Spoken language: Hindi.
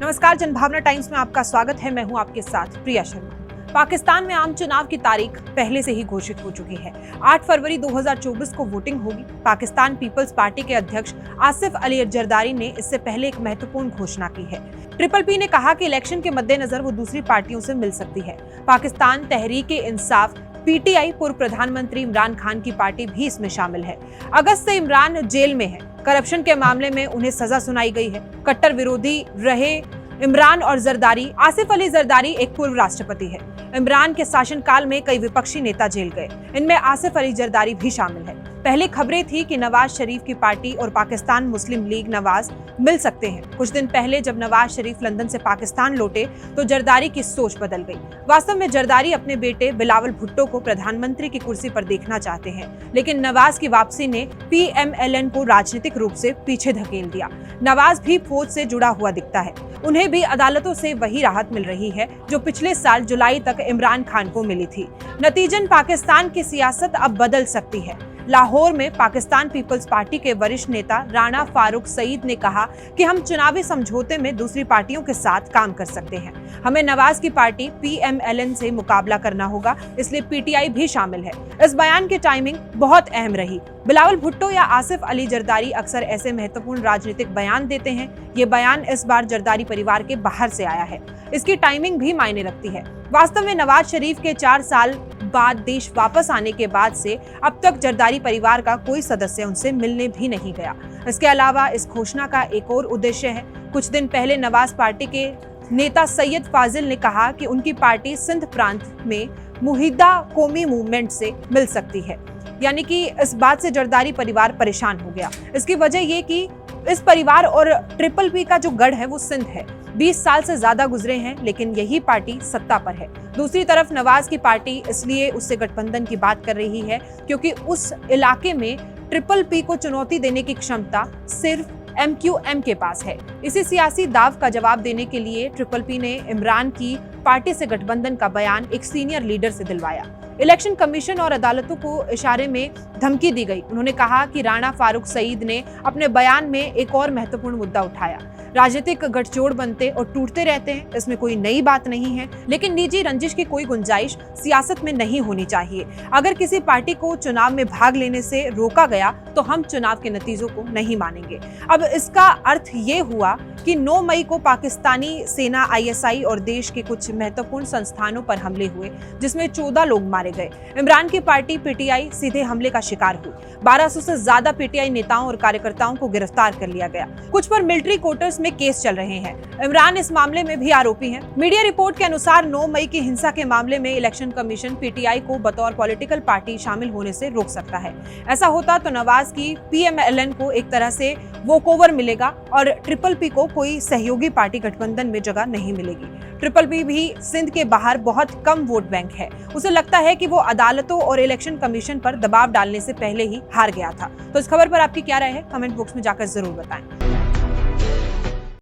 नमस्कार, जनभावना टाइम्स में आपका स्वागत है। मैं हूं आपके साथ प्रिया शर्मा। पाकिस्तान में आम चुनाव की तारीख पहले से ही घोषित हो चुकी है। 8 फरवरी 2024 को वोटिंग होगी। पाकिस्तान पीपल्स पार्टी के अध्यक्ष आसिफ अली जरदारी ने इससे पहले एक महत्वपूर्ण घोषणा की है। ट्रिपल पी ने कहा कि इलेक्शन के मद्देनजर वो दूसरी पार्टियों से मिल सकती है। पाकिस्तान तहरीक-ए-इंसाफ पीटीआई पूर्व प्रधानमंत्री इमरान खान की पार्टी भी इसमें शामिल है। अगस्त से इमरान जेल में है। करप्शन के मामले में उन्हें सजा सुनाई गई है। कट्टर विरोधी रहे इमरान और जरदारी। आसिफ अली जरदारी एक पूर्व राष्ट्रपति है। इमरान के शासनकाल में कई विपक्षी नेता जेल गए, इनमें आसिफ अली जरदारी भी शामिल है। पहले खबरें थी कि नवाज शरीफ की पार्टी और पाकिस्तान मुस्लिम लीग नवाज मिल सकते हैं। कुछ दिन पहले जब नवाज शरीफ लंदन से पाकिस्तान लौटे तो जरदारी की सोच बदल गई। वास्तव में जरदारी अपने बेटे बिलावल भुट्टो को प्रधानमंत्री की कुर्सी पर देखना चाहते हैं, लेकिन नवाज की वापसी ने PMLN को राजनीतिक रूप से पीछे धकेल दिया। नवाज भी फौज से जुड़ा हुआ दिखता है। उन्हें भी अदालतों से वही राहत मिल रही है जो पिछले साल जुलाई तक इमरान खान को मिली थी। नतीजन पाकिस्तान की सियासत अब बदल सकती है। लाहौर में पाकिस्तान पीपल्स पार्टी के वरिष्ठ नेता राणा फारूक सईद ने कहा कि हम चुनावी समझौते में दूसरी पार्टियों के साथ काम कर सकते हैं। हमें नवाज की पार्टी PMLN से मुकाबला करना होगा, इसलिए PTI भी शामिल है। इस बयान की टाइमिंग बहुत अहम रही। बिलावल भुट्टो या आसिफ अली जरदारी अक्सर ऐसे महत्वपूर्ण राजनीतिक बयान देते हैं। ये बयान इस बार जरदारी परिवार के बाहर से आया है। इसकी टाइमिंग भी मायने रखती है। वास्तव में नवाज शरीफ के 4 साल बाद देश वापस आने के बाद से अब तक जरदारी परिवार का कोई सदस्य उनसे मिलने भी नहीं गया। इसके अलावा इस घोषणा का एक और उद्देश्य है। कुछ दिन पहले नवाज पार्टी के नेता सैयद फाजिल ने कहा कि उनकी पार्टी सिंध प्रांत में मुहिदा कौमी मूवमेंट से मिल सकती है, यानी कि इस बात से जरदारी परिवार परेशान हो गया। इसकी वजह ये कि इस परिवार और ट्रिपल पी का जो गढ़ है वो सिंध है। 20 साल से ज्यादा गुजरे हैं, लेकिन यही पार्टी सत्ता पर है। दूसरी तरफ नवाज की पार्टी इसलिए उससे गठबंधन की बात कर रही है क्योंकि उस इलाके में ट्रिपल पी को चुनौती देने की क्षमता सिर्फ MQM के पास है। इसी सियासी दाव का जवाब देने के लिए ट्रिपल पी ने इमरान की पार्टी से गठबंधन का बयान एक सीनियर लीडर से दिलवाया। इलेक्शन कमीशन और अदालतों को इशारे में धमकी दी गई। उन्होंने कहा कि राणा फारूक सईद ने अपने बयान में एक और महत्वपूर्ण मुद्दा उठाया। राजनीतिक गठजोड़ बनते और टूटते रहते हैं, इसमें कोई नई बात नहीं है, लेकिन निजी रंजिश की कोई गुंजाइश सियासत में नहीं होनी चाहिए। अगर किसी पार्टी को चुनाव में भाग लेने से रोका गया तो हम चुनाव के नतीजों को नहीं मानेंगे। अब इसका अर्थ ये हुआ कि 9 मई को पाकिस्तानी सेना ISI और देश के कुछ महत्वपूर्ण संस्थानों पर हमले हुए, जिसमें 14 लोग मारे गए। इमरान की पार्टी PTI सीधे हमले का शिकार हुई। 1200 से ज्यादा PTI नेताओं और कार्यकर्ताओं को गिरफ्तार कर लिया गया। कुछ पर मिलिट्री क्वार्टर्स में केस चल रहे हैं। इमरान इस मामले में भी आरोपी हैं। मीडिया रिपोर्ट के अनुसार 9 मई की हिंसा के मामले में इलेक्शन कमीशन PTI को बतौर पॉलिटिकल पार्टी शामिल होने से रोक सकता है। ऐसा होता तो नवाज की PMLN को एक तरह से वॉकओवर मिलेगा और ट्रिपल पी को कोई सहयोगी पार्टी गठबंधन में जगह नहीं मिलेगी। ट्रिपल पी भी सिंध के बाहर बहुत कम वोट बैंक है। उसे लगता है कि वो अदालतों और इलेक्शन कमीशन पर दबाव डालने से पहले ही हार गया था। तो इस खबर पर आपकी क्या राय है? कमेंट बॉक्स में जाकर जरूर बताएं।